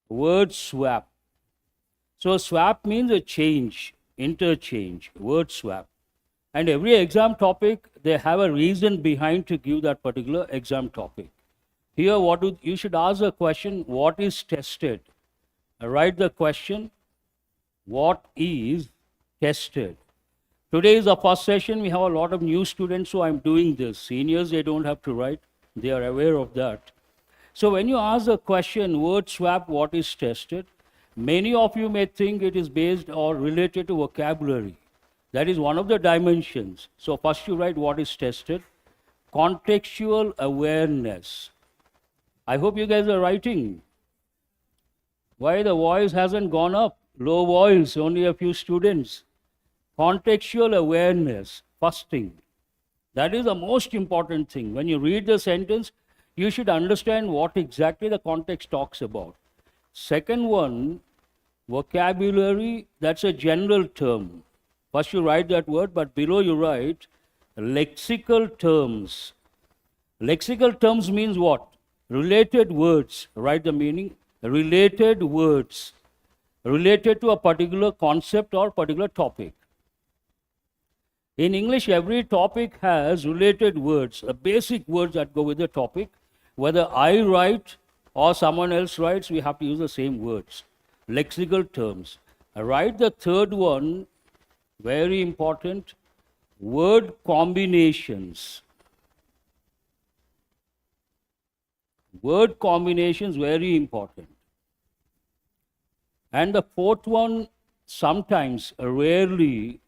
word swap. So swap means a change, interchange, word swap. And every exam topic, they have a reason behind to give that particular exam topic. Here, you should ask the question, what is tested? Write the question, what is tested? Today is the first session. We have a lot of new students, so I'm doing this. Seniors, they don't have to write. They are aware of that. So when you ask the question, word swap, what is tested? Many of you may think it is based or related to vocabulary. That is one of the dimensions. So first you write what is tested. Contextual awareness. I hope you guys are writing. Why the voice hasn't gone up? Low voice, only a few students. Contextual awareness, first thing. That is the most important thing. When you read the sentence, you should understand what exactly the context talks about. Second one, vocabulary, that's a general term. First you write that word, but below you write lexical terms. Lexical terms means what? Related words. Write the meaning. Related words. Related to a particular concept or particular topic. In English, every topic has related words, basic words that go with the topic. Whether I write or someone else writes, we have to use the same words. Lexical terms. Write the third one, very important, word combinations. Word combinations, very important. And the fourth one, sometimes, rarely,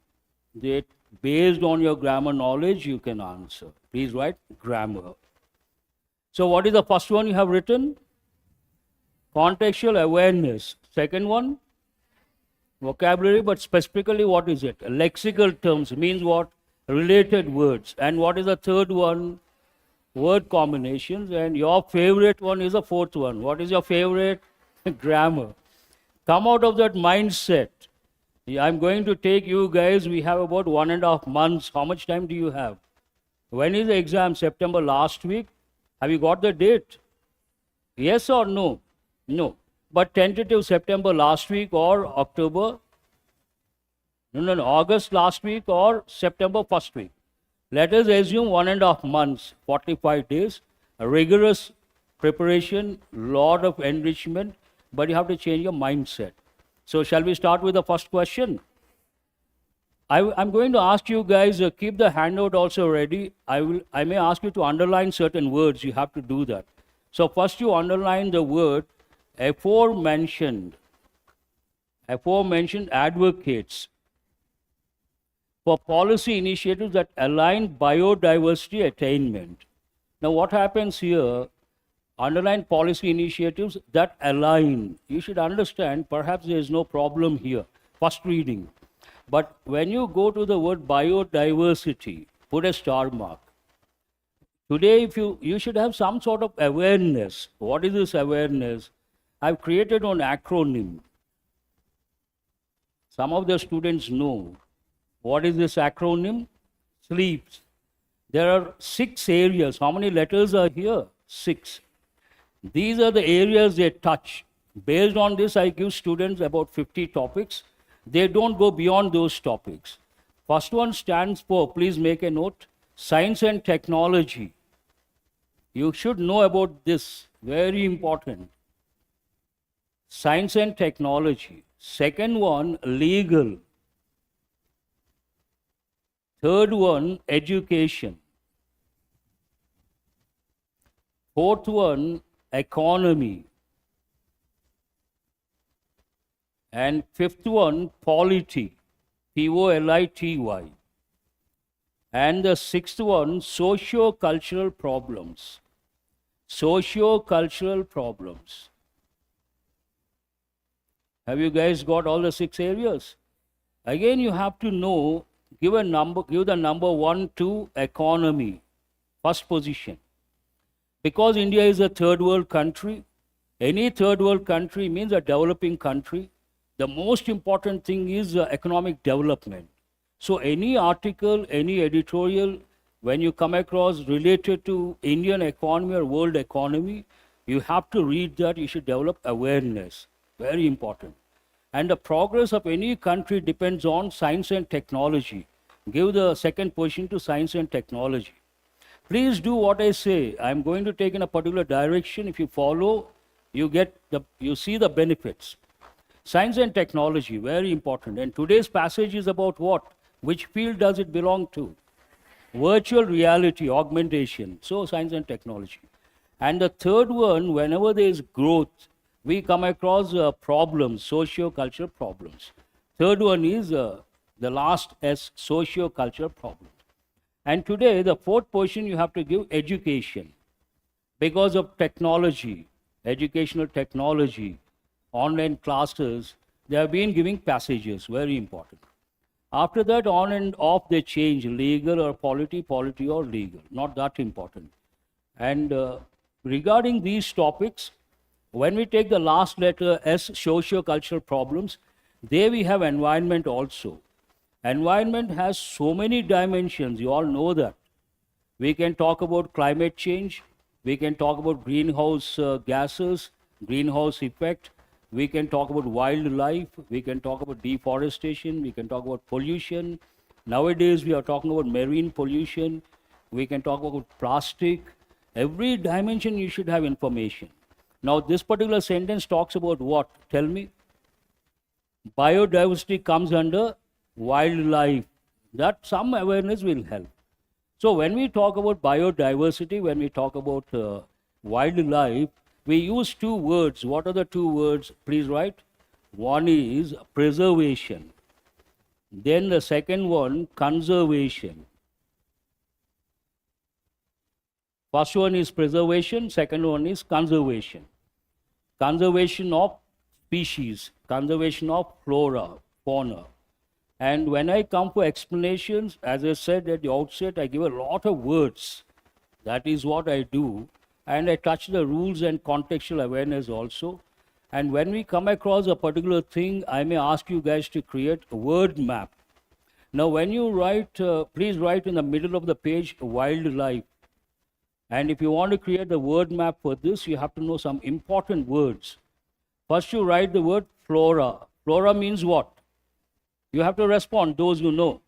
based on your grammar knowledge, you can answer. Please write grammar. So what is the first one you have written? Contextual awareness. Second one, vocabulary, but specifically what is it? Lexical terms means what? Related words. And what is the third one? Word combinations. And your favorite one is the fourth one. What is your favorite? Grammar. Come out of that mindset. I'm going to take you guys, we have about 1.5 months. How much time do you have? When is the exam? September last week? Have you got the date? Yes or no? No. But tentative September last week or October? No, August last week or September first week. Let us assume 1.5 months, 45 days, a rigorous preparation, lot of enrichment, but you have to change your mindset. So shall we start with the first question? I'm going to ask you guys, keep the handout also ready. I may ask you to underline certain words. You have to do that. So first you underline the word aforementioned. Aforementioned advocates for policy initiatives that align biodiversity attainment. Now what happens here? Underline policy initiatives that align. You should understand, perhaps there is no problem here. First reading. But when you go to the word biodiversity, put a star mark. Today, if you should have some sort of awareness. What is this awareness? I've created an acronym. Some of the students know. What is this acronym? SLEEPS. There are 6 areas. How many letters are here? 6. These are the areas they touch. Based on this, I give students about 50 topics. They don't go beyond those topics. First one stands for, please make a note, science and technology. You should know about this, very important. Science and technology. Second one, legal. Third one, education. Fourth one, economy. And fifth one, polity, P-O-L-I-T-Y. And the sixth one, socio-cultural problems. Socio-cultural problems. Have you guys got all the 6 areas? Again, you have to know, give the number 1 to economy, first position. Because India is a third world country, any third world country means a developing country. The most important thing is economic development. So any article, any editorial, when you come across related to Indian economy or world economy, You have to read that, you should develop awareness. Very important. And the progress of any country depends on science and technology. Give the second position to science and technology. Please do what I say. I'm going to take in a particular direction. If you follow, you see the benefits. Science and technology, very important. And today's passage is about what? Which field does it belong to? Virtual reality, augmentation. So science and technology. And the third one, whenever there is growth, we come across problems, socio-cultural problems. Third one is the last S, socio-cultural problems. And today, the fourth portion, you have to give education. Because of technology, educational technology, online classes, they have been giving passages, very important. After that, on and off, they change, legal or polity, polity or legal, not that important. And regarding these topics, when we take the last letter S, socio-cultural problems, there we have environment also. Environment has so many dimensions, you all know that. We can talk about climate change, we can talk about greenhouse gases, greenhouse effect, we can talk about wildlife, we can talk about deforestation, we can talk about pollution. Nowadays we are talking about marine pollution, we can talk about plastic. Every dimension you should have information. Now this particular sentence talks about what? Tell me. Biodiversity comes under wildlife. That some awareness will help. So when we talk about biodiversity, when we talk about wildlife, we use two words. What are the two words? Please write. One is preservation. Then the second one, conservation. First one is preservation, second one is conservation. Conservation of species, conservation of flora, fauna. And when I come for explanations, as I said at the outset, I give a lot of words. That is what I do. And I touch the rules and contextual awareness also. And when we come across a particular thing, I may ask you guys to create a word map. Now when you write, please write in the middle of the page, wildlife. And if you want to create a word map for this, you have to know some important words. First you write the word flora. Flora means what? You have to respond, those who know.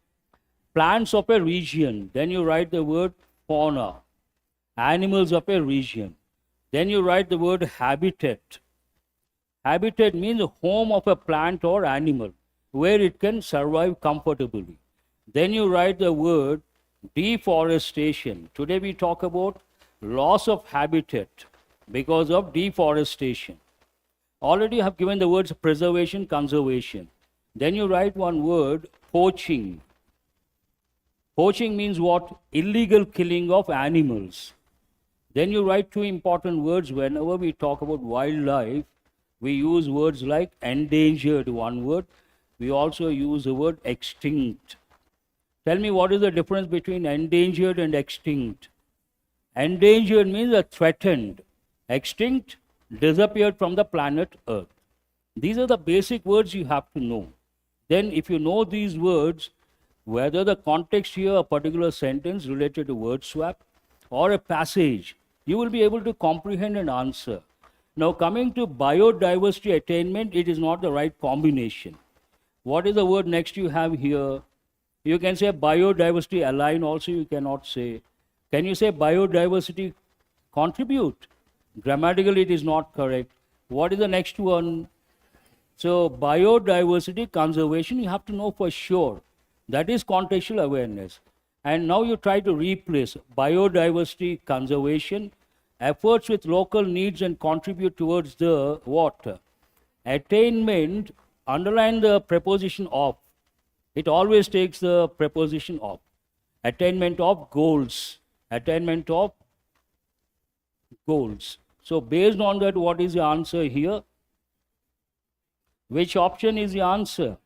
Plants of a region. Then you write the word fauna. Animals of a region. Then you write the word habitat. Habitat means home of a plant or animal, where it can survive comfortably. Then you write the word deforestation. Today we talk about loss of habitat because of deforestation. Already I have given the words preservation, conservation. Then you write one word, poaching. Poaching means what? Illegal killing of animals. Then you write two important words. Whenever we talk about wildlife, we use words like endangered, one word. We also use the word extinct. Tell me, what is the difference between endangered and extinct? Endangered means a threatened. Extinct, disappeared from the planet Earth. These are the basic words you have to know. Then if you know these words, whether the context here, a particular sentence related to word swap or a passage, you will be able to comprehend and answer. Now coming to biodiversity attainment, it is not the right combination. What is the word next you have here? You can say biodiversity align also, you cannot say. Can you say biodiversity contribute? Grammatically it is not correct. What is the next one? So biodiversity conservation, you have to know for sure. That is contextual awareness. And now you try to replace biodiversity conservation, efforts with local needs and contribute towards the what? Attainment, underline the preposition of. It always takes the preposition of. Attainment of goals. Attainment of goals. So based on that, what is the answer here? Which option is the answer?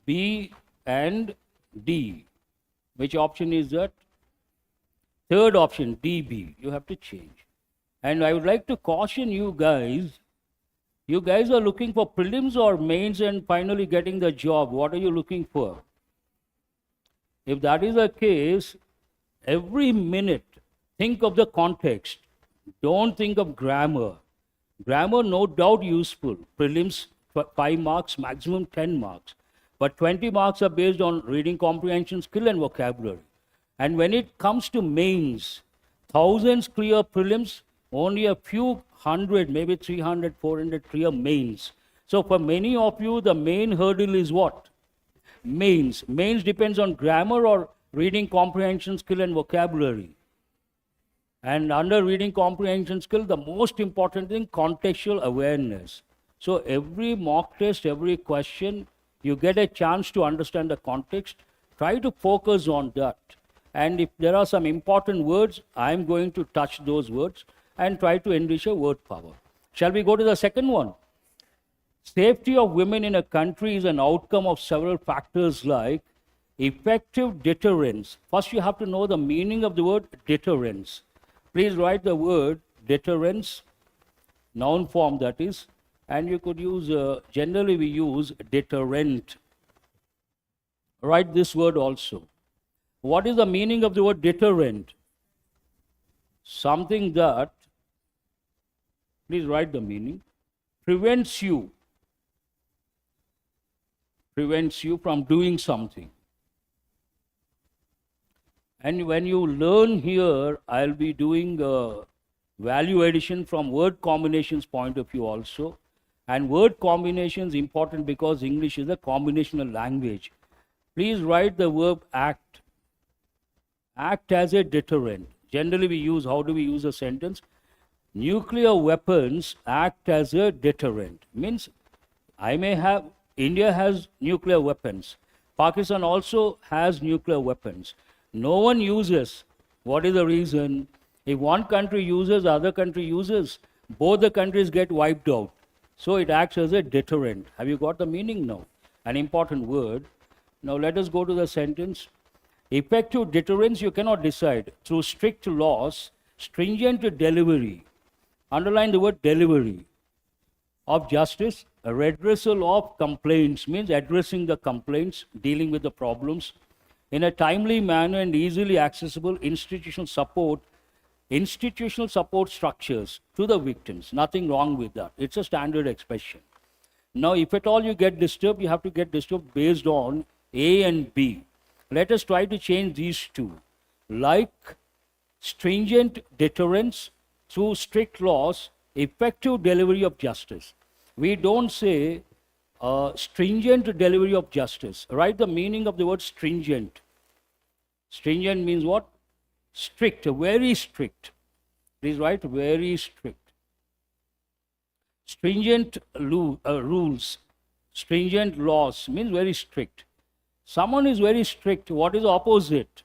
B and D. Which option is that? Third option, DB. You have to change. And I would like to caution you guys. You guys are looking for prelims or mains and finally getting the job. What are you looking for? If that is the case, every minute, think of the context. Don't think of grammar. Grammar, no doubt useful. Prelims, 5 marks, maximum 10 marks. But 20 marks are based on reading comprehension skill and vocabulary. And when it comes to mains, thousands clear prelims, only a few hundred, maybe 300, 400 clear mains. So for many of you, the main hurdle is what? Mains. Mains depends on grammar or reading comprehension skill and vocabulary. And under reading comprehension skill, the most important thing, contextual awareness. So every mock test, every question, you get a chance to understand the context. Try to focus on that. And if there are some important words, I am going to touch those words and try to enrich a word power. Shall we go to the second one? Safety of women in a country is an outcome of several factors like effective deterrence. First, you have to know the meaning of the word deterrence. Please write the word deterrence, noun form that is, and you could use, generally we use deterrent. Write this word also. What is the meaning of the word deterrent? Something that, please write the meaning, prevents you from doing something. And when you learn here, I'll be doing value addition from word combinations point of view also. And word combination is important because English is a combinational language. Please write the verb act. Act as a deterrent. Generally we use, how do we use a sentence? Nuclear weapons act as a deterrent. Means India has nuclear weapons. Pakistan also has nuclear weapons. No one uses. What is the reason? If one country uses, the other country uses, both the countries get wiped out. So it acts as a deterrent. Have you got the meaning now? An important word. Now let us go to the sentence. Effective deterrence you cannot decide through strict laws, stringent delivery. Underline the word delivery. Of justice, a redressal of complaints means addressing the complaints, dealing with the problems in a timely manner and easily accessible institutional support structures to the victims. Nothing wrong with that. It's a standard expression. Now, if at all you get disturbed, you have to get disturbed based on A and B. Let us try to change these two. Like stringent deterrence through strict laws, effective delivery of justice. We don't say stringent delivery of justice. Write the meaning of the word stringent. Stringent means what? Strict, very strict. Please write very strict. Stringent rules, stringent laws means very strict. Someone is very strict. What is the opposite?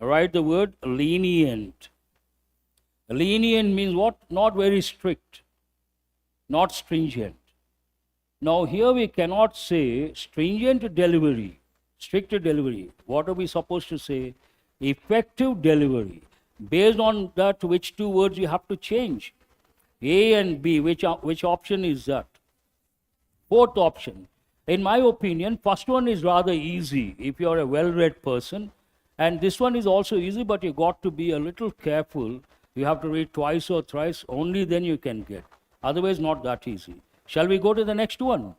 Write the word lenient. Lenient means what? Not very strict, not stringent. Now here we cannot say stringent delivery, strict delivery. What are we supposed to say? Effective delivery. Based on that, which two words you have to change? A and B. Which option is that? Fourth option. In my opinion, first one is rather easy if you are a well-read person. And this one is also easy, but you got to be a little careful. You have to read twice or thrice, only then you can get. Otherwise, not that easy. Shall we go to the next one?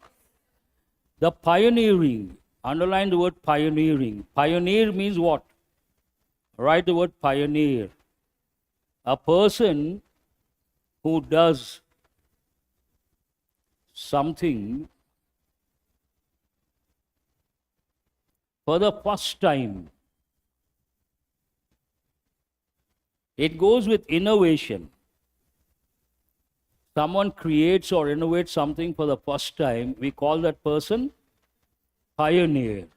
The pioneering. Underline the word pioneering. Pioneer means what? Write the word pioneer. A person who does something for the first time. It goes with innovation. Someone creates or innovates something for the first time, we call that person pioneer.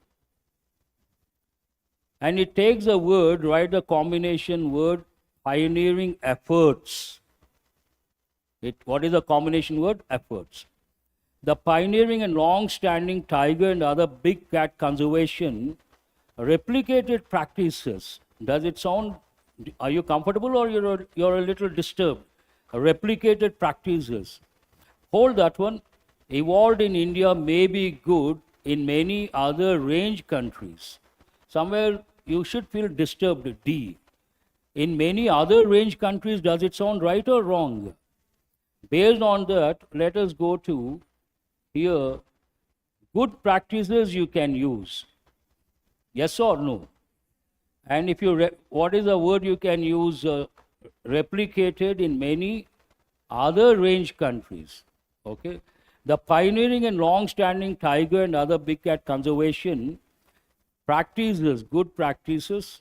And it takes a word, write the combination word, pioneering efforts. What is the combination word? Efforts. The pioneering and long-standing tiger and other big cat conservation replicated practices. Does it sound, are you comfortable or you're a little disturbed? Replicated practices. Hold that one. Evolved in India may be good in many other range countries. Somewhere you should feel disturbed, D. in many other range countries. Does it sound right or wrong? Based on that, let us go to here, good practices you can use. Yes or no? And if you, what is the word you can use? Replicated in many other range countries. Okay? The pioneering and long-standing tiger and other big cat conservation practices, good practices,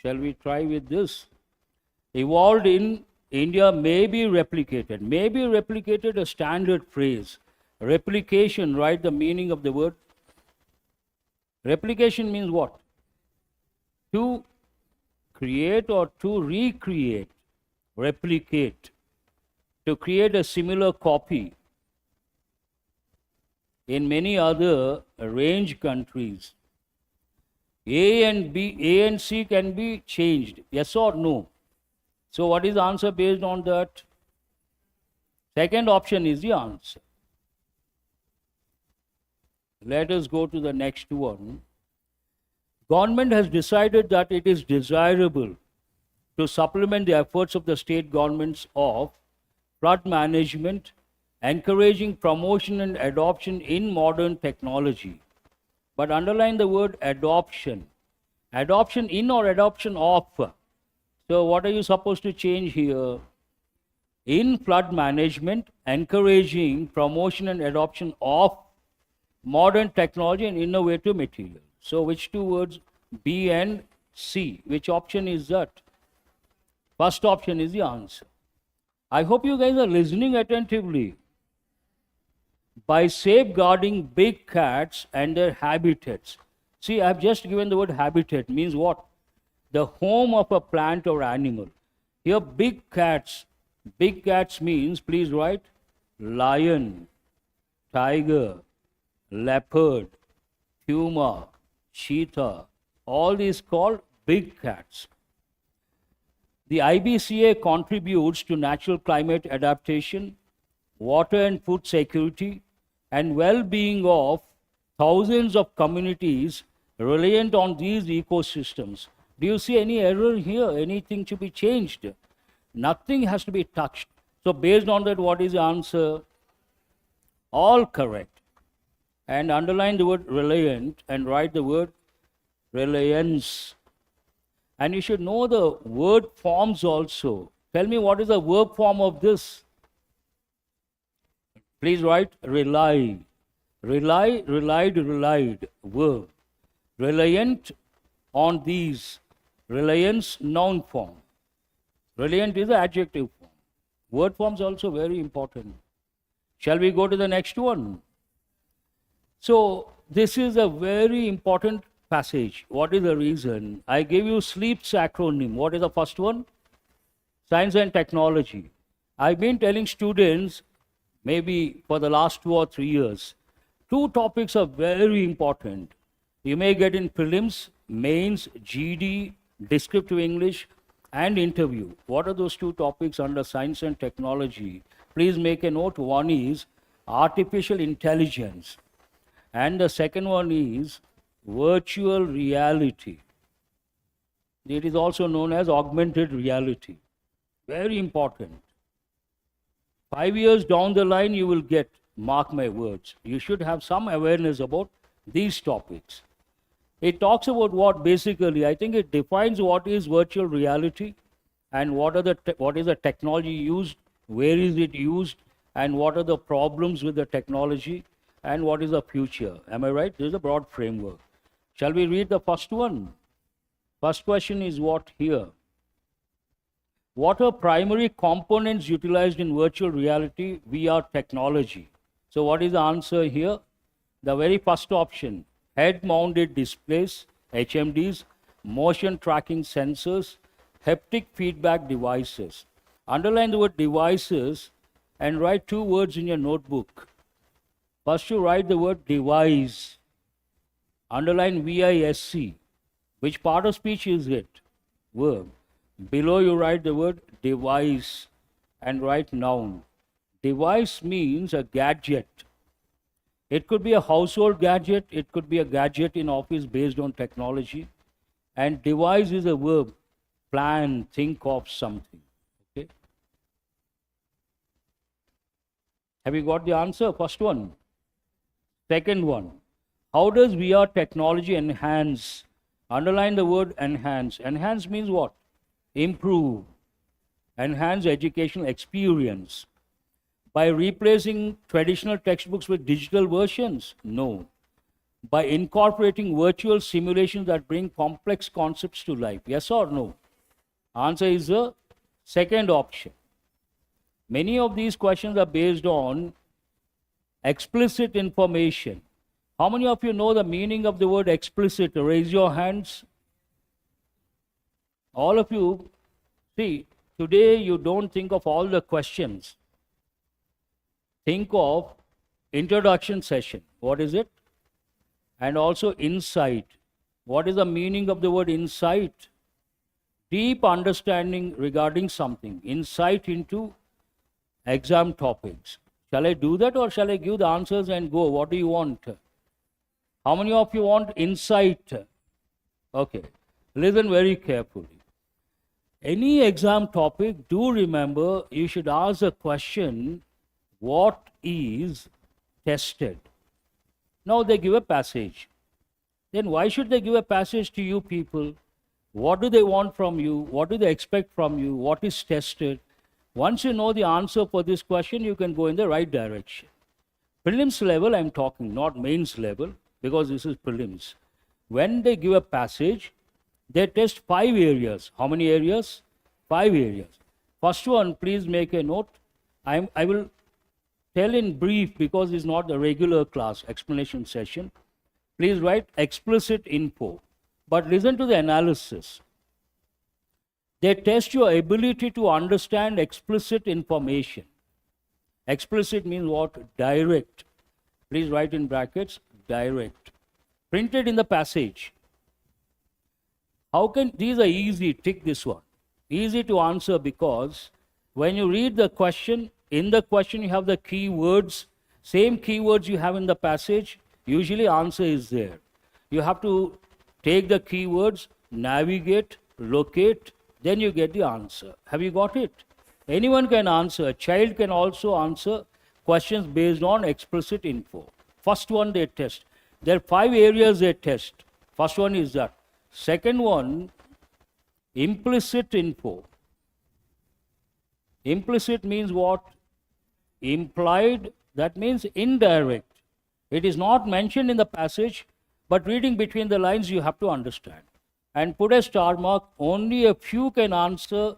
shall we try with this? Evolved in India may be replicated. May be replicated, a standard phrase. Replication, write the meaning of the word. Replication means what? To create or to recreate. Replicate. To create a similar copy in many other range countries. A and C can be changed. Yes or no? So what is the answer based on that? Second option is the answer. Let us go to the next one. Government has decided that it is desirable to supplement the efforts of the state governments of flood management, encouraging promotion and adoption in modern technology. But underline the word adoption. Adoption in or adoption of. So what are you supposed to change here? In flood management, encouraging promotion and adoption of modern technology and innovative material. So which two words? B and C. Which option is that? First option is the answer. I hope you guys are listening attentively. By safeguarding big cats and their habitats. See, I have just given the word habitat. Means what? The home of a plant or animal. Here, big cats. Big cats means, please write, lion, tiger, leopard, puma, cheetah. All these called big cats. The IBCA contributes to natural climate adaptation, water and food security, and well-being of thousands of communities reliant on these ecosystems. Do you see any error here? Anything to be changed? Nothing has to be touched. So based on that, what is the answer? All correct. And underline the word reliant and write the word reliance. And you should know the word forms also. Tell me, what is the verb form of this? Please write rely. Rely, relied, relied. Verb. Reliant on these. Reliance, noun form. Reliant is the adjective form. Word forms also very important. Shall we go to the next one? So this is a very important passage. What is the reason? I gave you SLEEP's acronym. What is the first one? Science and technology. I've been telling students, maybe for the last 2 or 3 years, 2 topics are very important. You may get in prelims, mains, GD, descriptive English, and interview. What are those 2 topics under science and technology? Please make a note. One is artificial intelligence, and the second one is virtual reality. It is also known as augmented reality. Very important. 5 years down the line, you will get, mark my words, you should have some awareness about these topics. It talks about what basically, I think it defines what is virtual reality and what is the technology used, where is it used, and what are the problems with the technology, and what is the future. Am I right? This is a broad framework. Shall we read the first one? First question is what here? What are primary components utilized in virtual reality VR technology? So what is the answer here? The very first option, head-mounted displays, HMDs, motion tracking sensors, haptic feedback devices. Underline the word devices and write 2 words in your notebook. First you write the word device. Underline VISC. Which part of speech is it? Verb. Below you write the word device and write noun. Device means a gadget. It could be a household gadget, it could be a gadget in office based on technology. And device is a verb. plan, think of something. Okay. Have you got the answer? First one. Second one. How does VR technology enhance? Underline the word enhance. Enhance means what? Improve. Enhance educational experience. By replacing traditional textbooks with digital versions? No. By incorporating virtual simulations that bring complex concepts to life? Yes or no? Answer is the second option. Many of these questions are based on explicit information. How many of you know the meaning of the word explicit? Raise your hands. All of you, see, today you don't think of all the questions. Think of introduction session. What is it? And also insight. What is the meaning of the word insight? Deep understanding regarding something. Insight into exam topics. Shall I do that or shall I give the answers and go? What do you want? How many of you want insight? Okay. Listen very carefully. Any exam topic, do remember you should ask a question, what is tested? Now they give a passage. Then why should they give a passage to you people? What do they want from you? What do they expect from you? What is tested? Once you know the answer for this question, you can go in the right direction. Prelims level I'm talking, not mains level, because this is prelims. When they give a passage, they test 5 areas. How many areas? 5 areas. First one, please make a note. I will tell in brief because it's not the regular class explanation session. Please write explicit info. But listen to the analysis. They test your ability to understand explicit information. Explicit means what? Direct. Please write in brackets, direct. Printed in the passage. How can, these are easy, tick this one. Easy to answer because when you read the question, in the question you have the keywords, same keywords you have in the passage, usually answer is there. You have to take the keywords, navigate, locate, then you get the answer. Have you got it? Anyone can answer. A child can also answer questions based on explicit info. First one they test. There are 5 areas they test. First one is that. Second one, implicit info. Implicit means what? Implied, that means indirect. It is not mentioned in the passage, but reading between the lines you have to understand. And put a star mark, only a few can answer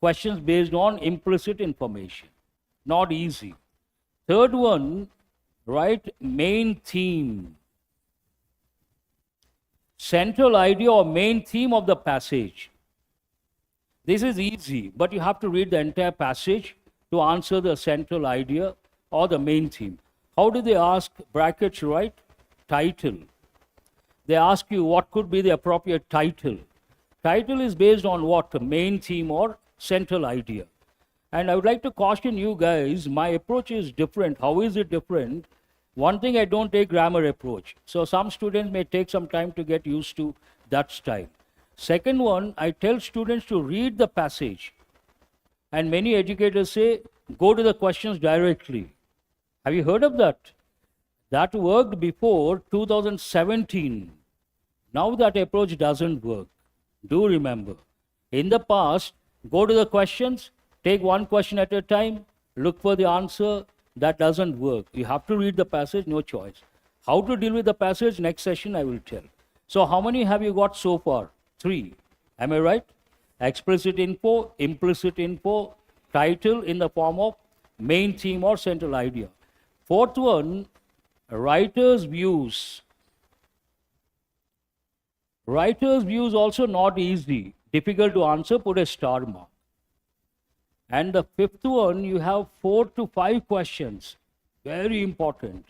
questions based on implicit information. Not easy. Third one, write main theme. Central idea or main theme of the passage. This is easy, but you have to read the entire passage to answer the central idea or the main theme. How do they ask? Brackets, right? Title. They ask you what could be the appropriate title. Title is based on what? The main theme or central idea. And I would like to caution you guys, my approach is different. How is it different? One thing, I don't take grammar approach. So some students may take some time to get used to that style. Second one, I tell students to read the passage. And many educators say, go to the questions directly. Have you heard of that? That worked before 2017. Now that approach doesn't work. Do remember. In the past, go to the questions, take one question at a time, look for the answer. That doesn't work. You have to read the passage, no choice. How to deal with the passage, next session I will tell. So how many have you got so far? 3. Am I right? Explicit info, implicit info, title in the form of main theme or central idea. Fourth one, writer's views. Writer's views also not easy, difficult to answer, put a star mark. And the fifth one, you have 4 to 5 questions, very important.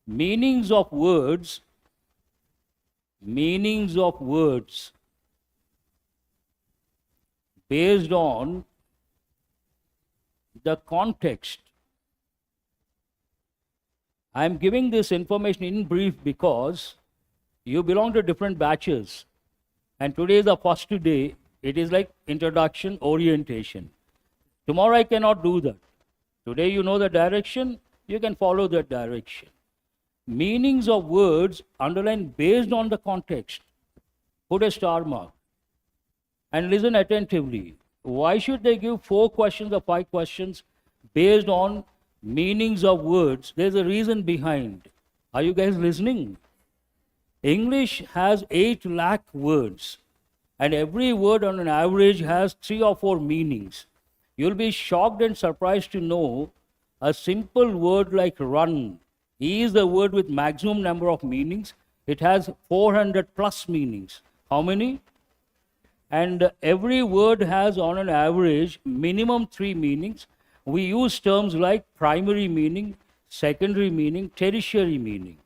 Meanings of words, based on the context. I am giving this information in brief because you belong to different batches. And today is the first day. It is like introduction, orientation. Tomorrow I cannot do that. Today you know the direction, you can follow that direction. Meanings of words underlined based on the context. Put a star mark. And listen attentively. Why should they give 4 questions or 5 questions based on meanings of words? There's a reason behind. Are you guys listening? English has 8 lakh words, and every word on an average has 3 or 4 meanings. You'll be shocked and surprised to know a simple word like run is the word with maximum number of meanings. It has 400 plus meanings. How many? And every word has on an average minimum 3 meanings. We use terms like primary meaning, secondary meaning, tertiary meaning.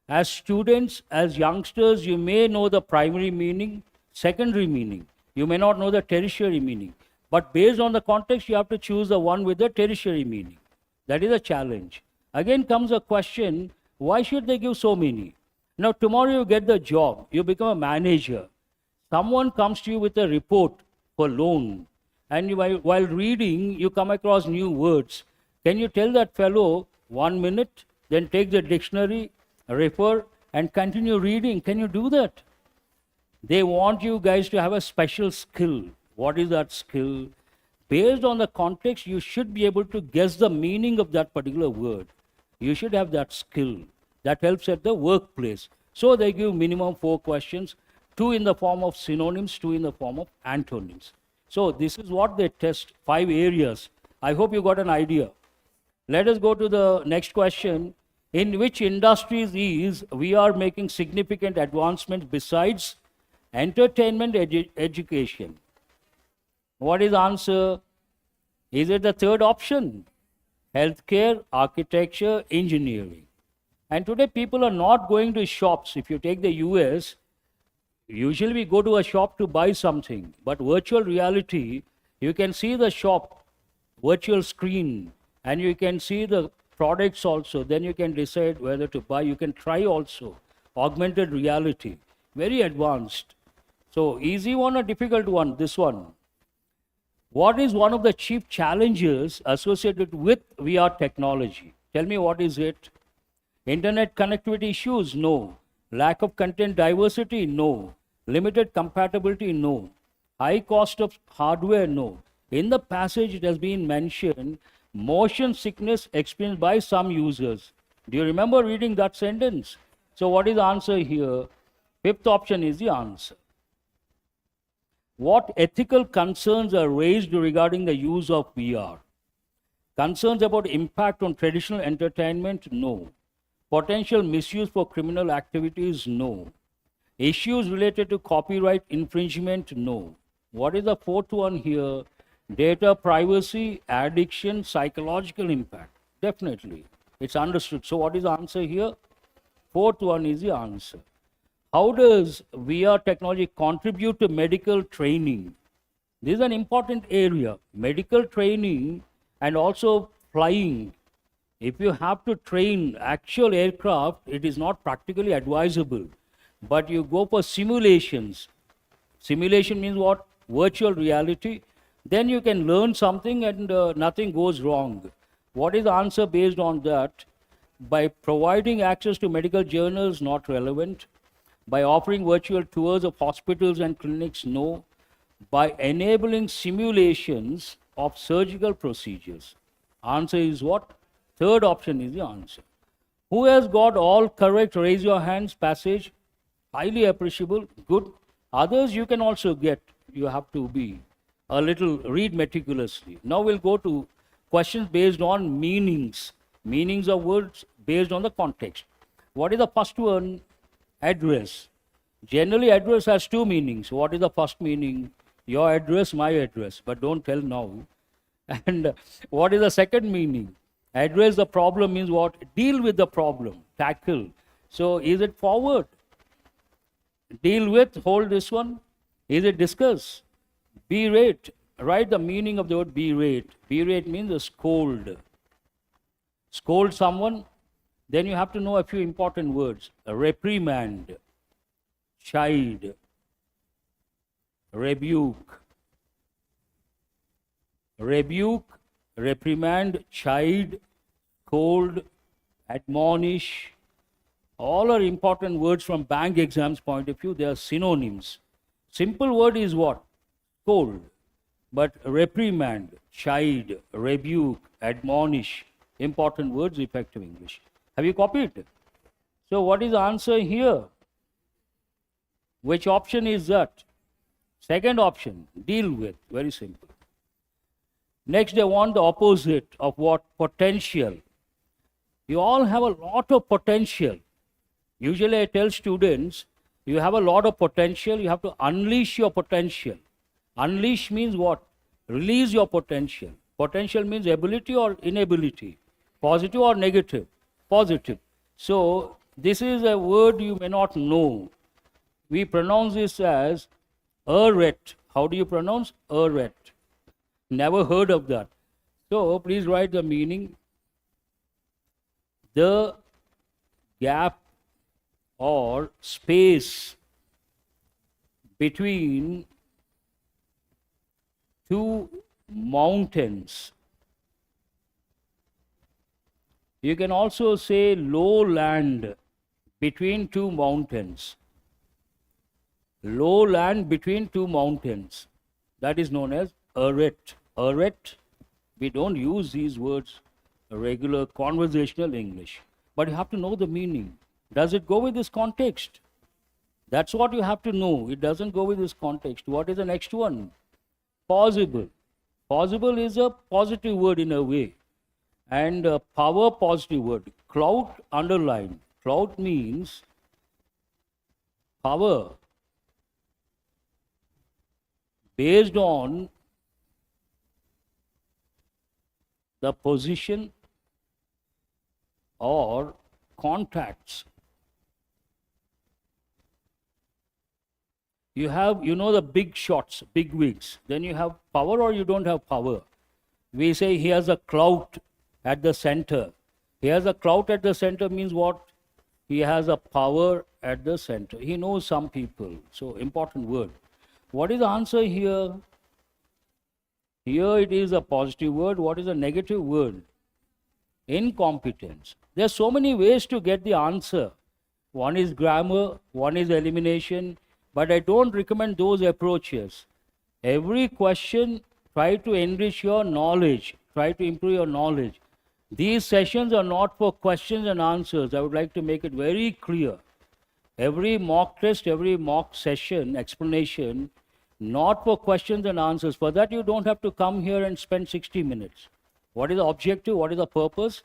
As students, as youngsters, you may know the primary meaning, secondary meaning. You may not know the tertiary meaning. But based on the context, you have to choose the one with the tertiary meaning. That is a challenge. Again comes a question, why should they give so many? Now tomorrow you get the job, you become a manager. Someone comes to you with a report for loan, and while reading, you come across new words. Can you tell that fellow 1 minute, then take the dictionary, refer, and continue reading? Can you do that? They want you guys to have a special skill. What is that skill? Based on the context, you should be able to guess the meaning of that particular word. You should have that skill. That helps at the workplace. So they give minimum 4 questions, 2 in the form of synonyms, 2 in the form of antonyms. So this is what they test, 5 areas. I hope you got an idea. Let us go to the next question. In which industries is we are making significant advancements besides entertainment education? What is the answer? Is it the third option? Healthcare, architecture, engineering. And today people are not going to shops. If you take the US, usually we go to a shop to buy something. But virtual reality, you can see the shop, virtual screen, and you can see the products also. Then you can decide whether to buy. You can try also. Augmented reality, very advanced. So easy one or difficult one? This one. What is one of the chief challenges associated with VR technology? Tell me, what is it? Internet connectivity issues? No. Lack of content diversity? No. Limited compatibility? No. High cost of hardware? No. In the passage it has been mentioned, motion sickness experienced by some users. Do you remember reading that sentence? So what is the answer here? 5th option is the answer. What ethical concerns are raised regarding the use of VR? Concerns about impact on traditional entertainment? No. Potential misuse for criminal activities? No. Issues related to copyright infringement? No. What is the 4th one here? Data privacy, addiction, psychological impact. Definitely. It's understood. So what is the answer here? 4th one is the answer. How does VR technology contribute to medical training? This is an important area. Medical training and also flying. If you have to train actual aircraft, it is not practically advisable. But you go for simulations. Simulation means what? Virtual reality. Then you can learn something and nothing goes wrong. What is the answer based on that? By providing access to medical journals, not relevant. By offering virtual tours of hospitals and clinics, no. By enabling simulations of surgical procedures. Answer is what? 3rd option is the answer. Who has got all correct? Raise your hands. Passage. Highly appreciable. Good. Others you can also get. You have to be a little, read meticulously. Now we'll go to questions based on meanings. Meanings of words based on the context. What is the first one? Address. Generally, address has 2 meanings. What is the first meaning? Your address, my address. But don't tell now. And what is the second meaning? Address the problem means what? Deal with the problem. Tackle. So is it forward? Deal with, hold this one. Is it discuss? Berate. Write the meaning of the word berate. Berate means a scold. Scold someone. Then you have to know a few important words. A reprimand, chide, rebuke, rebuke, reprimand, chide, scold, admonish. All are important words from bank exams point of view. They are synonyms. Simple word is what? Scold. But reprimand, chide, rebuke, admonish, important words, effective English. Have you copied? So what is the answer here? Which option is that? Second option, deal with, very simple. Next, they want the opposite of what? Potential. You all have a lot of potential. Usually I tell students, you have a lot of potential, you have to unleash your potential. Unleash means what? Release your potential. Potential means ability or inability. Positive or negative? Positive. So, this is a word you may not know. We pronounce this as erret. How do you pronounce? Erret. Never heard of that. So, please write the meaning. The gap or space between two mountains. You can also say lowland between two mountains. Lowland between two mountains. That is known as erret. Erret, we don't use these words in regular conversational English. But you have to know the meaning. Does it go with this context? That's what you have to know. It doesn't go with this context. What is the next one? Possible. Possible is a positive word in a way. And power, positive word. Clout, underline. Clout means power based on the position or contacts. You have, the big shots, big wigs. Then you have power or you don't have power. We say he has a clout at the center. He has a clout at the center means what? He has a power at the center. He knows some people. So, important word. What is the answer here? Here it is a positive word. What is a negative word? Incompetence. There are so many ways to get the answer. One is grammar, one is elimination, but I don't recommend those approaches. Every question, try to enrich your knowledge, try to improve your knowledge. These sessions are not for questions and answers. I would like to make it very clear. Every mock test, every mock session, explanation, not for questions and answers. For that, you don't have to come here and spend 60 minutes. What is the objective? What is the purpose?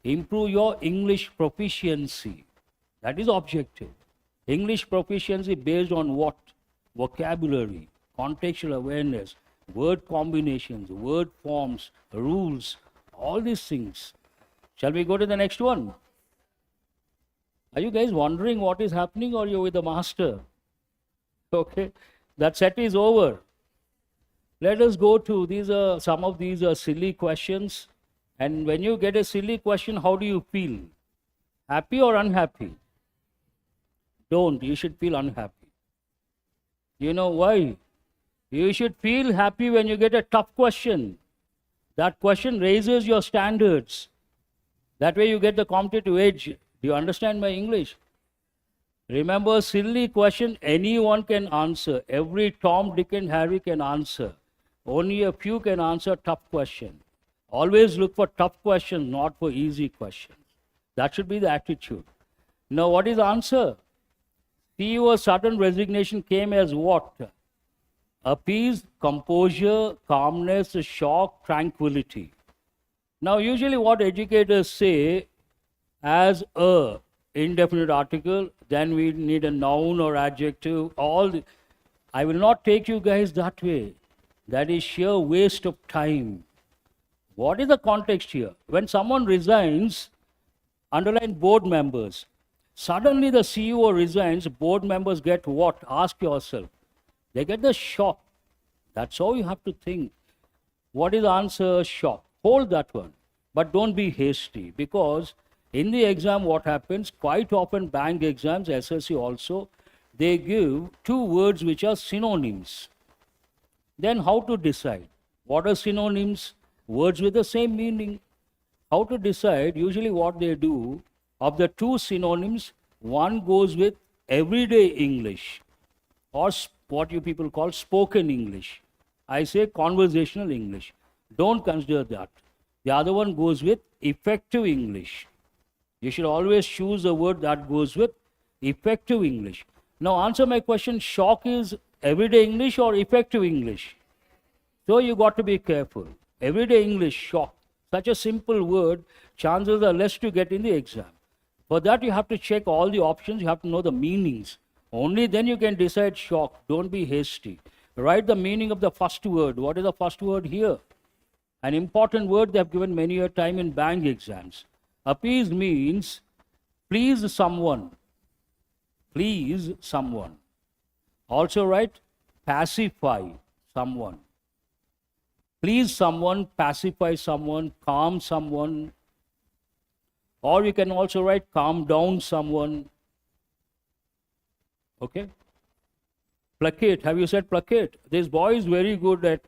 Improve your English proficiency. That is the objective. English proficiency based on what? Vocabulary, contextual awareness, word combinations, word forms, rules, all these things. Shall we go to the next one? Are you guys wondering what is happening or you're with the master? Okay, that set is over. Let us go to some of these are silly questions. And when you get a silly question, how do you feel? Happy or unhappy? Don't. You should feel unhappy. You know why? You should feel happy when you get a tough question. That question raises your standards. That way you get the competitive edge. Do you understand my English? Remember, silly question anyone can answer. Every Tom, Dick and Harry can answer. Only a few can answer tough question. Always look for tough questions, not for easy questions. That should be the attitude. Now, what is the answer? CEO's sudden resignation came as what? Appease, composure, calmness, shock, tranquility. Now, usually what educators say as a indefinite article, then we need a noun or adjective. I will not take you guys that way. That is sheer waste of time. What is the context here? When someone resigns, underline board members. Suddenly the CEO resigns, board members get what? Ask yourself. They get the shock. That's how you have to think. What is the answer? Shock. Hold that one. But don't be hasty, because in the exam what happens, quite often bank exams, SSC also, they give two words which are synonyms. Then how to decide? What are synonyms? Words with the same meaning. How to decide? Usually what they do, of the two synonyms, one goes with everyday English or what you people call spoken English. I say conversational English. Don't consider that. The other one goes with effective English. You should always choose a word that goes with effective English. Now answer my question, shock is everyday English or effective English? So you got to be careful. Everyday English, shock. Such a simple word, chances are less to get in the exam. For that you have to check all the options, you have to know the meanings. Only then you can decide shock. Don't be hasty. Write the meaning of the first word. What is the first word here? An important word they have given many a time in bank exams. Appease means please someone. Please someone. Also write pacify someone. Please someone, pacify someone, calm someone. Or you can also write calm down someone. Okay? Placate. Have you said placate? This boy is very good at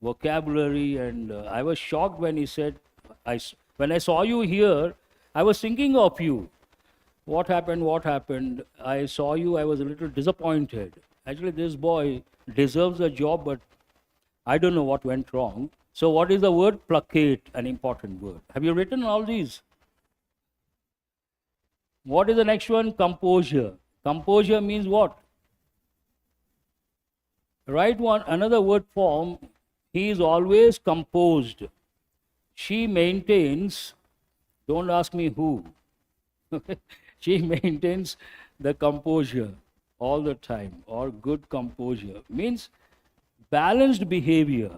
vocabulary, and I was shocked when he said, when I saw you here, I was thinking of you. What happened? What happened? I saw you, I was a little disappointed. Actually, this boy deserves a job, but I don't know what went wrong. So what is the word placate? An important word. Have you written all these? What is the next one? Composure. Composure means what? Write one another word form. He is always composed. She maintains, don't ask me who. She maintains the composure all the time, or good composure. Means balanced behavior.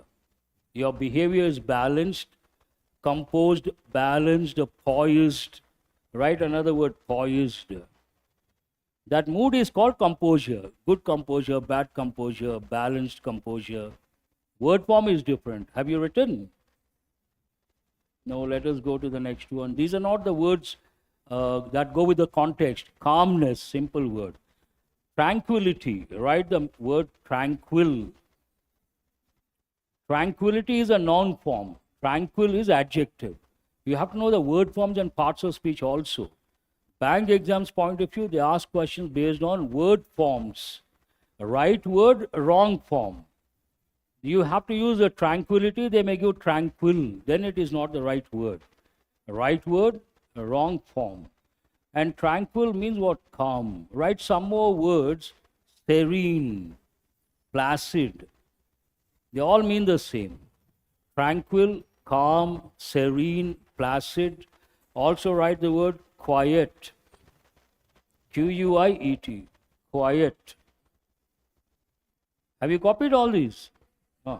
Your behavior is balanced, composed, balanced, poised. Write another word, poised. That mood is called composure. Good composure, bad composure, balanced composure. Word form is different. Have you written? No, let us go to the next one. These are not the words that go with the context. Calmness, simple word. Tranquility, write the word tranquil. Tranquility is a noun form. Tranquil is adjective. You have to know the word forms and parts of speech also. Bank exams point of view, they ask questions based on word forms. Right word, wrong form. You have to use the tranquility, they make you tranquil. Then it is not the right word. Right word, wrong form. And tranquil means what? Calm. Write some more words. Serene, placid. They all mean the same. Tranquil, calm, serene, placid. Also write the word quiet. Q-U-I-E-T. Quiet. Have you copied all these?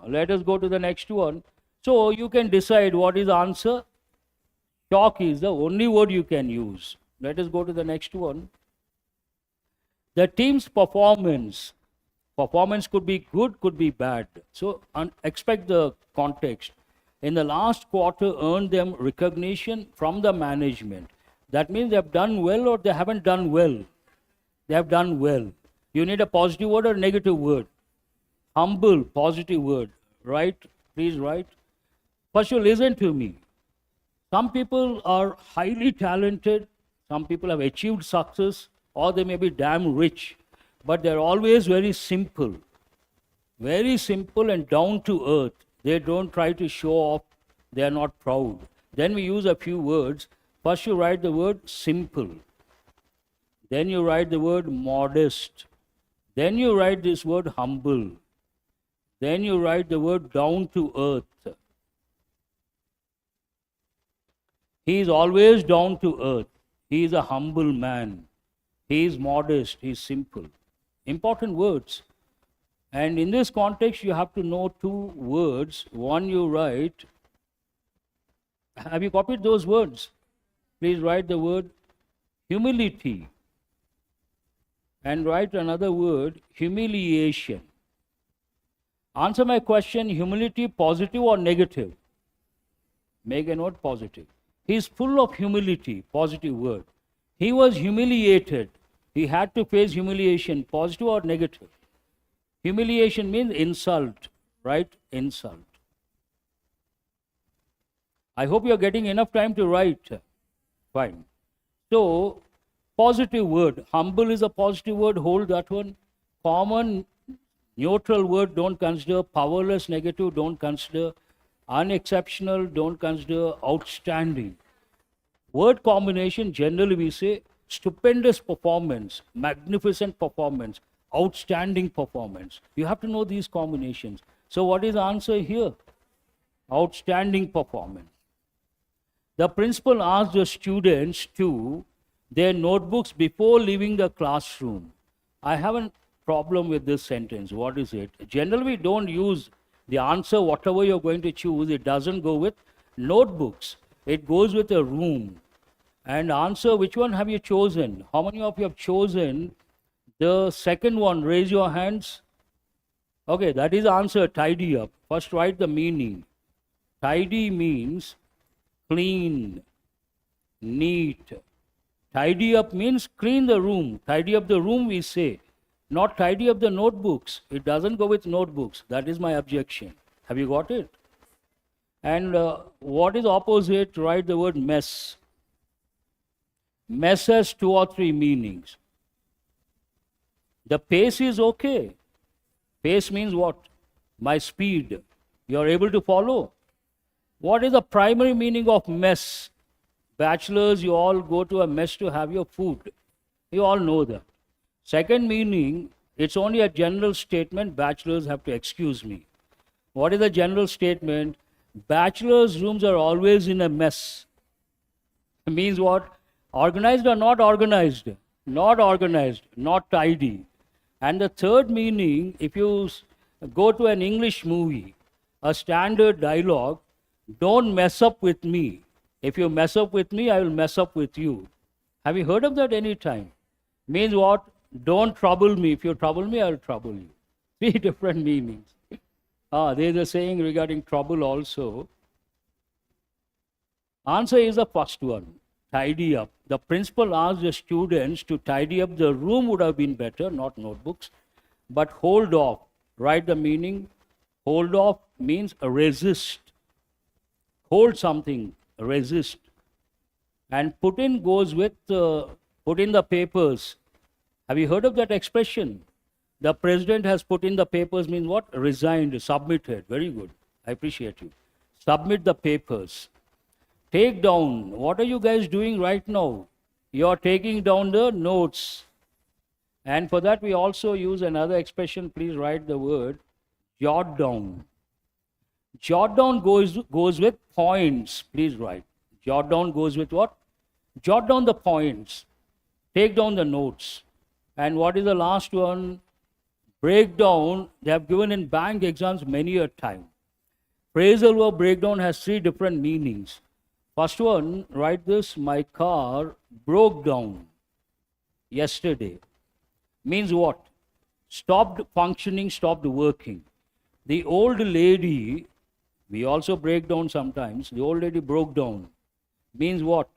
Let us go to the next one. So you can decide what is the answer. Shock is the only word you can use. Let us go to the next one. The team's performance. Performance could be good, could be bad. So expect the context. In the last quarter, earned them recognition from the management. That means they have done well or they haven't done well. They have done well. You need a positive word or negative word. Humble, positive word. Right? Please write. First, you listen to me. Some people are highly talented. Some people have achieved success, or they may be damn rich. But they're always very simple. Very simple and down to earth. They don't try to show off. They are not proud. Then we use a few words. First you write the word simple. Then you write the word modest. Then you write this word humble. Then you write the word down to earth. He is always down to earth. He is a humble man. He is modest. He is simple. Important words. And in this context, you have to know two words. One you write. Have you copied those words? Please write the word humility. And write another word, humiliation. Answer my question, humility positive or negative? Make a note, positive. He is full of humility, positive word. He was humiliated. He had to face humiliation, positive or negative? Humiliation means insult, right? Insult. I hope you're getting enough time to write. Fine. So, positive word. Humble is a positive word. Hold that one. Common, neutral word, don't consider. Powerless, negative, don't consider. Unexceptional, don't consider. Outstanding. Word combination, generally we say stupendous performance, magnificent performance, outstanding performance. You have to know these combinations. So what is the answer here? Outstanding performance. The principal asked the students to their notebooks before leaving the classroom. I have a problem with this sentence. What is it? Generally, we don't use the answer, whatever you're going to choose. It doesn't go with notebooks. It goes with a room. And answer, which one have you chosen? How many of you have chosen the second one? Raise your hands. Okay, that is answer, tidy up. First write the meaning. Tidy means clean, neat. Tidy up means clean the room. Tidy up the room, we say. Not tidy up the notebooks. It doesn't go with notebooks. That is my objection. Have you got it? And what is opposite? Write the word mess. Mess has 2 or 3 meanings. The pace is okay. Pace means what? My speed. You are able to follow. What is the primary meaning of mess? Bachelors, you all go to a mess to have your food. You all know that. Second meaning, it's only a general statement. Bachelors have to excuse me. What is the general statement? Bachelors' rooms are always in a mess. It means what? Organized or not organized? Not organized, not tidy. And the third meaning, if you go to an English movie, a standard dialogue, don't mess up with me. If you mess up with me, I will mess up with you. Have you heard of that any time? Means what? Don't trouble me. If you trouble me, I will trouble you. 3 different meanings. There's a saying regarding trouble also. Answer is the first one. Tidy up. The principal asked the students to tidy up the room would have been better, not notebooks. But hold off. Write the meaning. Hold off means resist. Hold something, resist. And put in goes with put in the papers. Have you heard of that expression? The president has put in the papers means what? Resigned, submitted. Very good. I appreciate you. Submit the papers. Take down. What are you guys doing right now? You are taking down the notes. And for that we also use another expression. Please write the word jot down. Jot down goes with points. Please write. Jot down goes with what? Jot down the points. Take down the notes. And what is the last one? Breakdown. They have given in bank exams many a time. Phrasal verb breakdown has 3 different meanings. First one, write this. My car broke down yesterday. Means what? Stopped functioning, stopped working. The old lady, we also break down sometimes. The old lady broke down. Means what?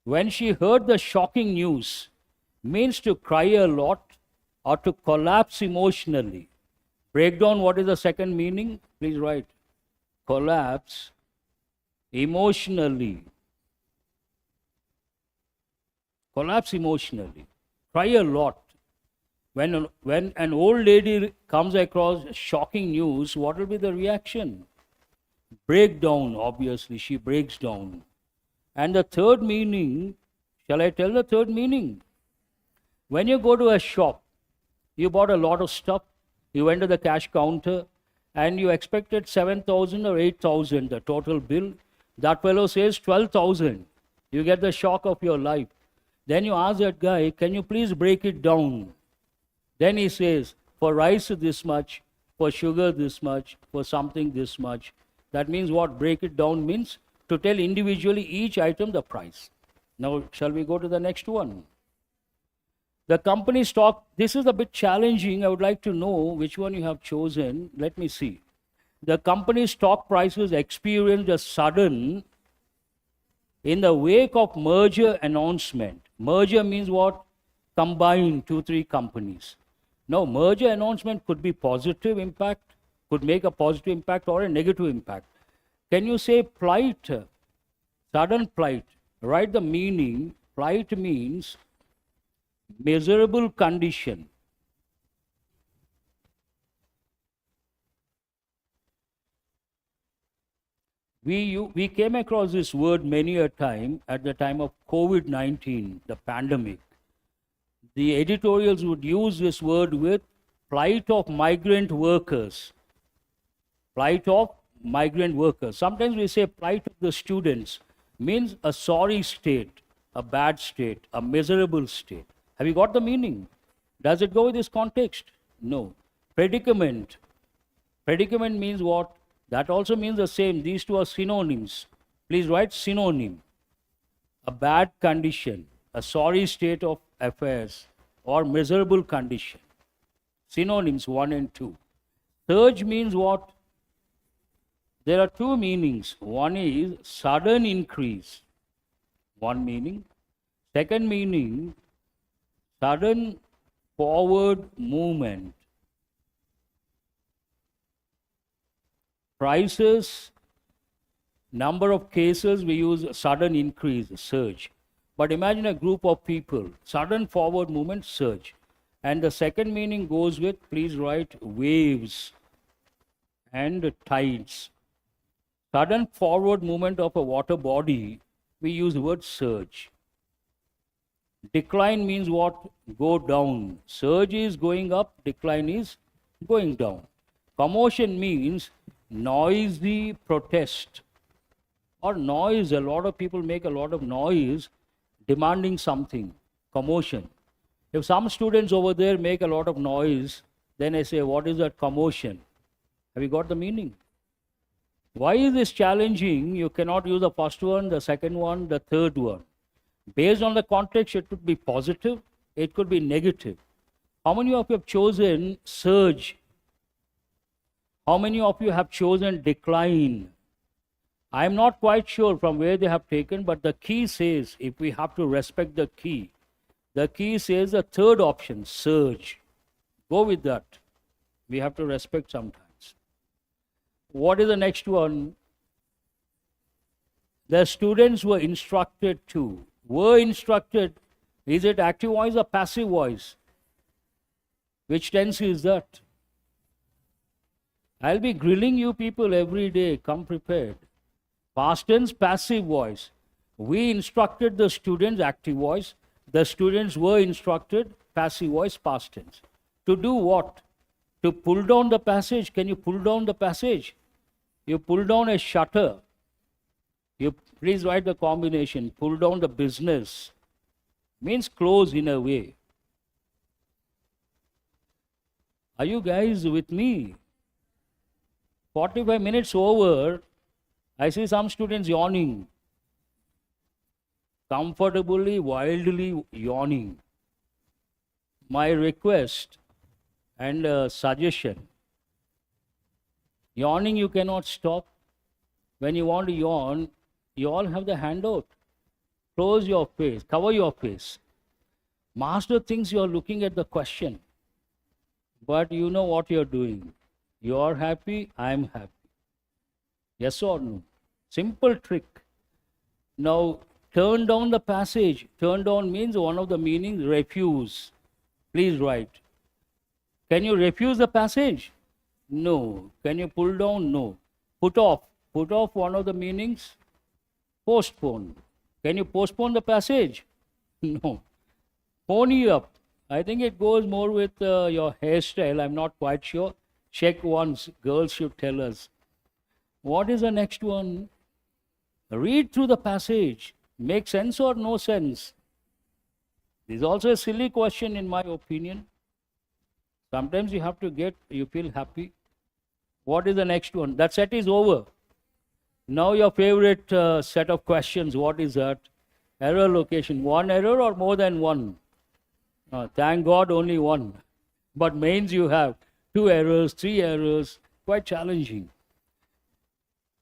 When she heard the shocking news, means to cry a lot or to collapse emotionally. Breakdown, what is the second meaning? Please write. Collapse emotionally. Collapse emotionally. Cry a lot. When an old lady comes across shocking news, what will be the reaction? Breakdown, obviously. She breaks down. And the third meaning, shall I tell the third meaning? When you go to a shop, you bought a lot of stuff, you went to the cash counter, and you expected 7,000 or 8,000, the total bill. That fellow says 12,000. You get the shock of your life. Then you ask that guy, can you please break it down? Then he says, for rice this much, for sugar this much, for something this much. That means what? Break it down means to tell individually each item the price. Now, shall we go to the next one? The company stock, this is a bit challenging. I would like to know which one you have chosen. Let me see. The company's stock prices experienced a sudden, in the wake of merger announcement. Merger means what? Combine 2-3 companies. Now, merger announcement could be positive impact, could make a positive impact or a negative impact. Can you say plight? Sudden plight. Write the meaning. Plight means miserable condition. We came across this word many a time at the time of COVID-19, the pandemic. The editorials would use this word with plight of migrant workers. Plight of migrant workers. Sometimes we say plight of the students, means a sorry state, a bad state, a miserable state. Have you got the meaning? Does it go with this context? No. Predicament. Predicament means what? That also means the same. These two are synonyms. Please write synonym. A bad condition, a sorry state of affairs, or miserable condition. Synonyms 1 and 2. Surge means what? There are two meanings. One is sudden increase. One meaning. Second meaning, sudden forward movement. Prices, number of cases, we use sudden increase, surge. But imagine a group of people, sudden forward movement, surge. And the second meaning goes with, please write, waves and tides. Sudden forward movement of a water body, we use the word surge. Decline means what? Go down. Surge is going up, decline is going down. Commotion means noisy protest or noise. A lot of people make a lot of noise demanding something. Commotion. If some students over there make a lot of noise, then I say, what is that commotion? Have you got the meaning? Why is this challenging? You cannot use the first one, the second one, the third one. Based on the context, it could be positive, it could be negative. How many of you have chosen surge? How many of you have chosen decline? I am not quite sure from where they have taken, but the key says, if we have to respect the key says the third option, surge. Go with that. We have to respect sometimes. What is the next one? The students were instructed to. Were instructed. Is it active voice or passive voice? Which tense is that? I'll be grilling you people every day. Come prepared. Past tense, passive voice. We instructed the students, active voice. The students were instructed, passive voice, past tense. To do what? To pull down the passage. Can you pull down the passage? You pull down a shutter. You please write the combination. Pull down the business. Means close in a way. Are you guys with me? 45 minutes over, I see some students yawning. Comfortably, wildly yawning. My request and suggestion. Yawning you cannot stop. When you want to yawn, you all have the handout. Close your face, cover your face. Master thinks you are looking at the question, but you know what you are doing. You are happy, I am happy. Yes or no? Simple trick. Now, turn down the passage. Turn down means one of the meanings, refuse. Please write. Can you refuse the passage? No. Can you pull down? No. Put off. Put off, one of the meanings, postpone. Can you postpone the passage? No. Pony up. I think it goes more with your hairstyle. I'm not quite sure. Check once. Girls should tell us. What is the next one? Read through the passage. Make sense or no sense? This is also a silly question in my opinion. Sometimes you have to you feel happy. What is the next one? That set is over. Now your favorite set of questions. What is that? Error location. One error or more than one? Thank God only one. But mains you have 2 errors, 3 errors. Quite challenging.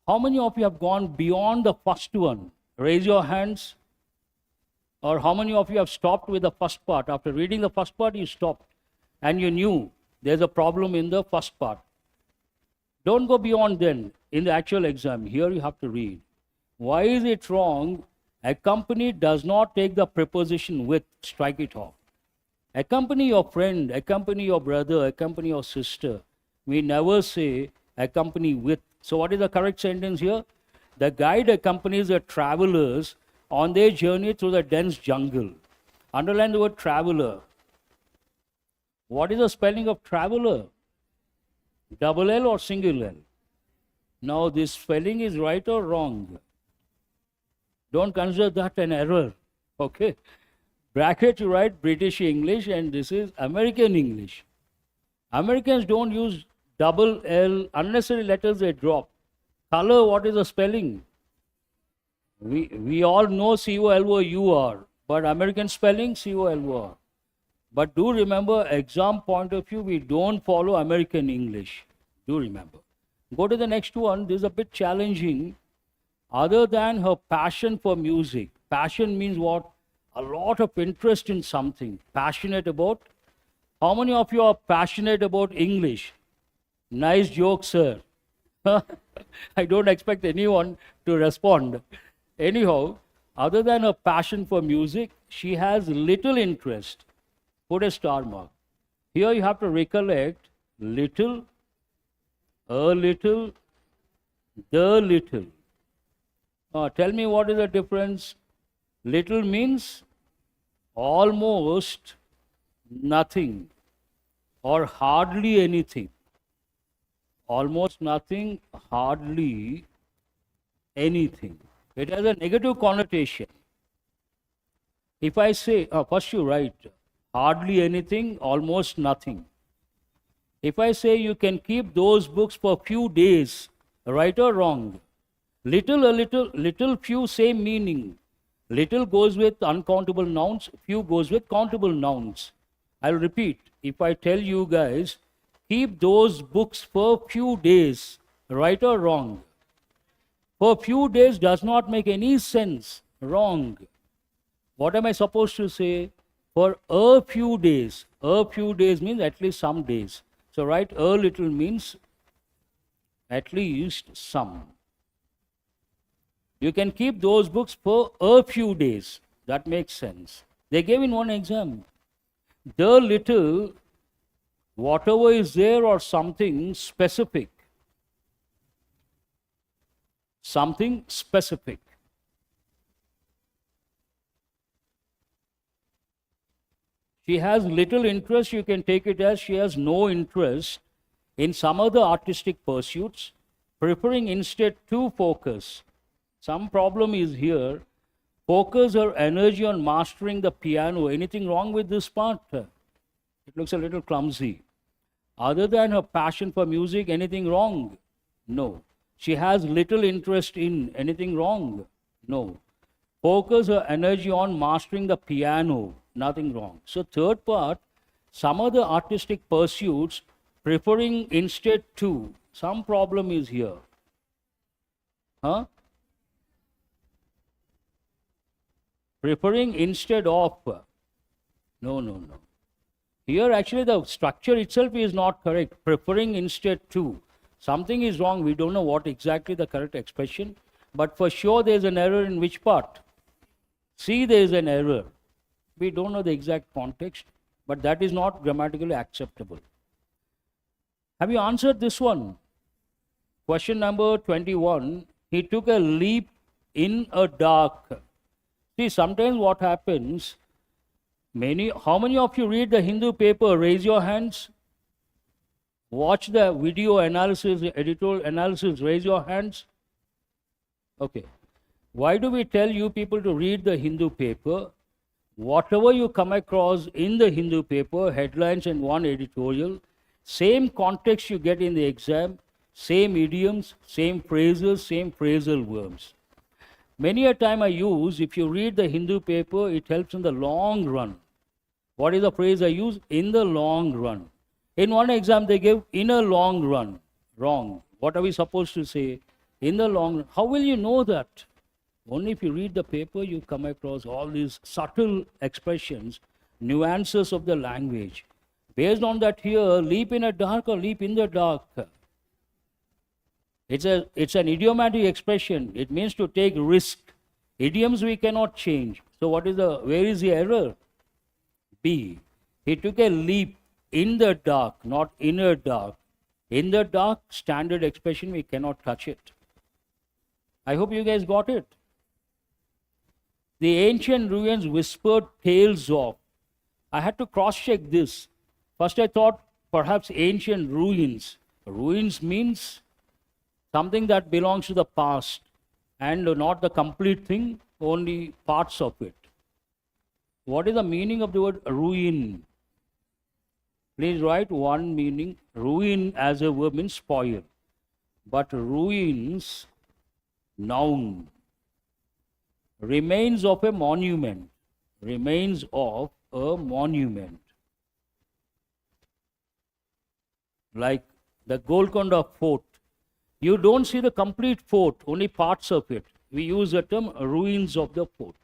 How many of you have gone beyond the first one? Raise your hands. Or how many of you have stopped with the first part? After reading the first part, you stopped. And you knew there's a problem in the first part. Don't go beyond then in the actual exam. Here you have to read. Why is it wrong? Accompany does not take the preposition with, strike it off. Accompany your friend, accompany your brother, accompany your sister. We never say accompany with. So what is the correct sentence here? The guide accompanies the travelers on their journey through the dense jungle. Underline the word traveler. What is the spelling of traveler? Double L or single L? Now this spelling is right or wrong? Don't consider that an error. Okay? Bracket you write British English and this is American English. Americans don't use double L, unnecessary letters they drop. Color, what is the spelling? We all know C-O-L-O-U-R, but American spelling C-O-L-O-R. But do remember, exam point of view, we don't follow American English. Do remember. Go to the next one. This is a bit challenging. Other than her passion for music. Passion means what? A lot of interest in something. Passionate about. How many of you are passionate about English? Nice joke, sir. I don't expect anyone to respond. Anyhow, other than her passion for music, she has little interest. Put a star mark. Here you have to recollect little, a little, the little. Tell me what is the difference? Little means almost nothing or hardly anything. Almost nothing, hardly anything. It has a negative connotation. If I say, first you write hardly anything, almost nothing. If I say you can keep those books for a few days, right or wrong? Little, a little, few, same meaning. Little goes with uncountable nouns, few goes with countable nouns. I'll repeat. If I tell you guys, keep those books for a few days, right or wrong? For a few days does not make any sense, wrong. What am I supposed to say? For a few days. A few days means at least some days. So write a little means at least some. You can keep those books for a few days. That makes sense. They gave in one exam. The little, whatever is there or something specific. Something specific. She has little interest, you can take it as she has no interest in some other artistic pursuits, preferring instead to focus. Some problem is here. Focus her energy on mastering the piano. Anything wrong with this part? It looks a little clumsy. Other than her passion for music, anything wrong? No. She has little interest in. Anything wrong? No. Focus her energy on mastering the piano. Nothing wrong. So third part, some other artistic pursuits, preferring instead to. Some problem is here. Huh? Preferring instead of. No. Here actually the structure itself is not correct. Preferring instead to. Something is wrong. We don't know what exactly the correct expression. But for sure there is an error in which part? See, there is an error. We don't know the exact context. But that is not grammatically acceptable. Have you answered this one? Question number 21. He took a leap in a dark. See, sometimes what happens, how many of you read the Hindu paper? Raise your hands. Watch the video analysis, editorial analysis. Raise your hands. Okay. Why do we tell you people to read the Hindu paper? Whatever you come across in the Hindu paper, headlines and one editorial, same context you get in the exam, same idioms, same phrases, same phrasal verbs. Many a time I use, if you read the Hindu paper, it helps in the long run. What is the phrase I use? In the long run. In one exam, they give in a long run. Wrong. What are we supposed to say? In the long run. How will you know that? Only if you read the paper, you come across all these subtle expressions, nuances of the language. Based on that here, leap in a dark or leap in the dark. It's an idiomatic expression. It means to take risk. Idioms we cannot change. So where is the error? B. He took a leap in the dark, not inner dark. In the dark, standard expression, we cannot touch it. I hope you guys got it. The ancient ruins whispered tales of. I had to cross-check this. First I thought perhaps ancient ruins. Ruins means something that belongs to the past and not the complete thing, only parts of it. What is the meaning of the word ruin? Please write one meaning. Ruin as a verb means spoil. But ruins, noun. Remains of a monument. Remains of a monument. Like the Golconda Fort. You don't see the complete fort, only parts of it. We use the term ruins of the fort.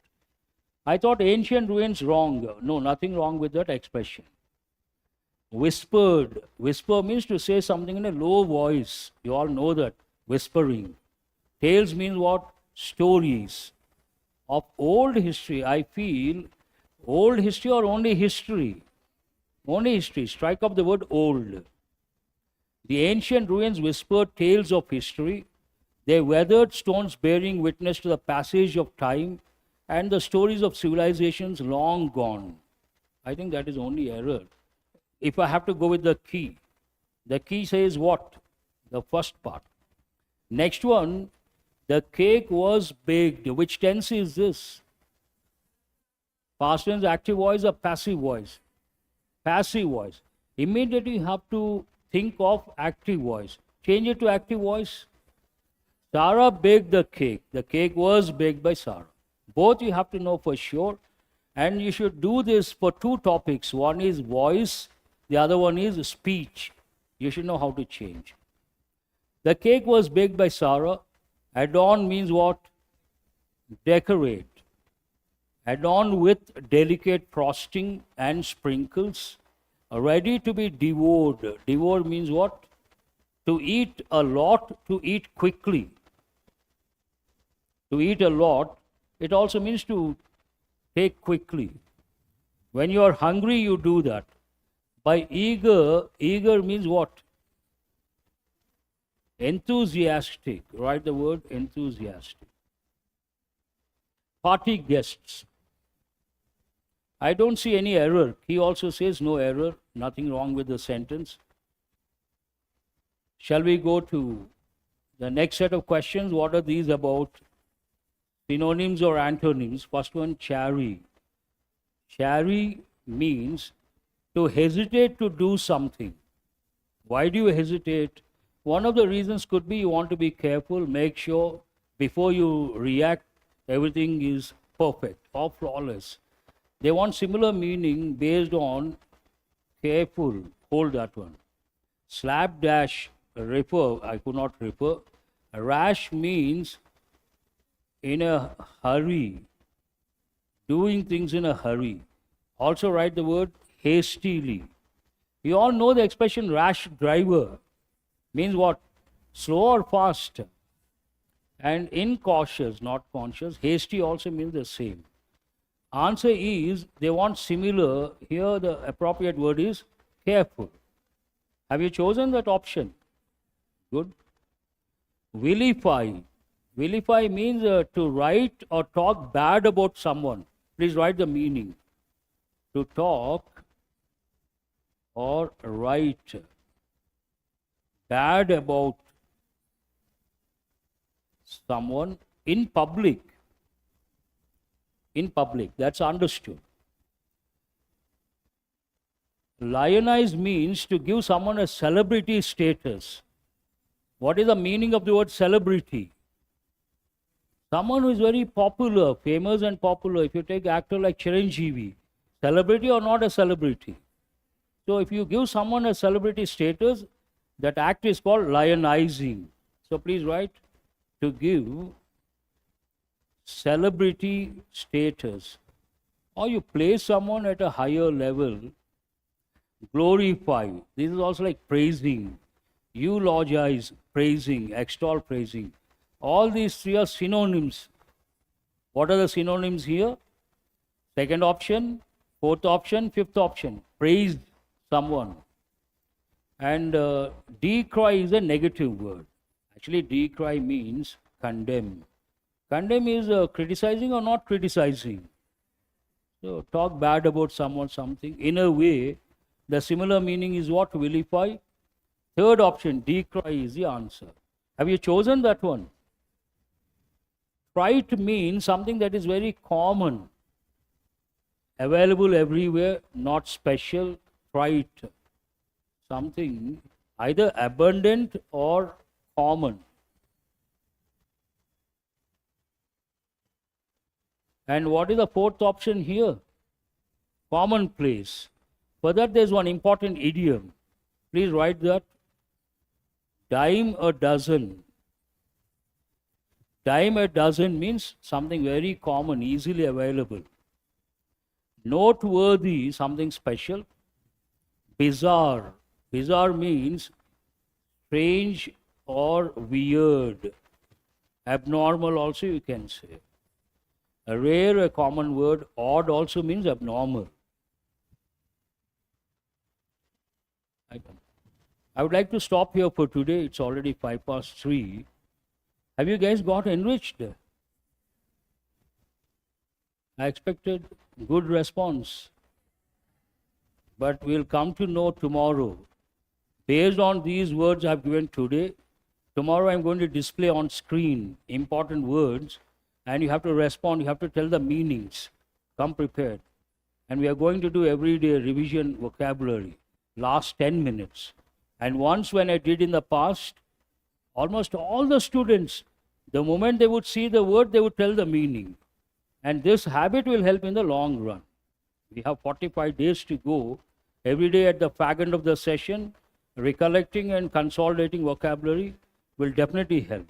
I thought ancient ruins wrong. No, nothing wrong with that expression. Whispered. Whisper means to say something in a low voice. You all know that. Whispering. Tales means what? Stories. Of old history, I feel old history or only history? Only history. Strike up the word old. The ancient ruins whispered tales of history. They weathered stones bearing witness to the passage of time and the stories of civilizations long gone. I think that is only error. If I have to go with the key says what? The first part. Next one, the cake was baked. Which tense is this? Past tense, active voice or passive voice? Passive voice. Immediately you have to think of active voice. Change it to active voice. Sarah baked the cake. The cake was baked by Sarah. Both you have to know for sure. And you should do this for two topics. One is voice. The other one is speech. You should know how to change. The cake was baked by Sarah. Adorn means what? Decorate. Adorn with delicate frosting and sprinkles. Ready to be devoured. Devour means what? To eat a lot, to eat quickly. To eat a lot, it also means to take quickly. When you are hungry, you do that. By eager, eager means what? Enthusiastic. Write the word enthusiastic. Party guests. I don't see any error. He also says no error. Nothing wrong with the sentence. Shall we go to the next set of questions? What are these about? Synonyms or antonyms? First one, chary. Chary means to hesitate to do something. Why do you hesitate? One of the reasons could be you want to be careful, make sure before you react, everything is perfect or flawless. They want similar meaning based on careful. Hold that one. Slapdash, refer, I could not refer. Rash means in a hurry, doing things in a hurry. Also write the word hastily. You all know the expression rash driver. Means what? Slow or fast. And incautious, not conscious. Hasty also means the same. Answer is, they want similar. Here the appropriate word is careful. Have you chosen that option? Good. Vilify. Vilify means to write or talk bad about someone. Please write the meaning. To talk or write bad about someone in public. In public, that's understood. Lionize means to give someone a celebrity status. What is the meaning of the word celebrity? Someone who is very popular, famous and popular. If you take actor like Chiranjeevi, celebrity or not a celebrity? So if you give someone a celebrity status, that act is called lionizing. So please write, to give celebrity status. Or you place someone at a higher level. Glorify. This is also like praising. eulogize, praising, extol, praising. All these three are synonyms. What are the synonyms here? Second option, fourth option, fifth option. Praise someone. And decry is a negative word. Actually, decry means condemn. Condemn is criticizing or not criticizing. So, talk bad about someone, something. In a way, the similar meaning is what? Vilify. Third option, decry, is the answer. Have you chosen that one? Trite means something that is very common, available everywhere, not special. Trite, something either abundant or common. And what is the fourth option here? Commonplace. For that, there is one important idiom. Please write that. Dime a dozen. Dime a dozen means something very common, easily available. Noteworthy, something special. Bizarre. Bizarre means strange or weird. Abnormal also you can say. A rare, a common word. Odd also means abnormal. I would like to stop here for today. It's already 3:05. Have you guys got enriched? I expected good response. But we'll come to know tomorrow. Based on these words I've given today, tomorrow I'm going to display on screen important words, and you have to respond, you have to tell the meanings. Come prepared. And we are going to do everyday revision vocabulary, last 10 minutes. And once when I did in the past, almost all the students, the moment they would see the word, they would tell the meaning. And this habit will help in the long run. We have 45 days to go. Every day at the fag end of the session, recollecting and consolidating vocabulary will definitely help.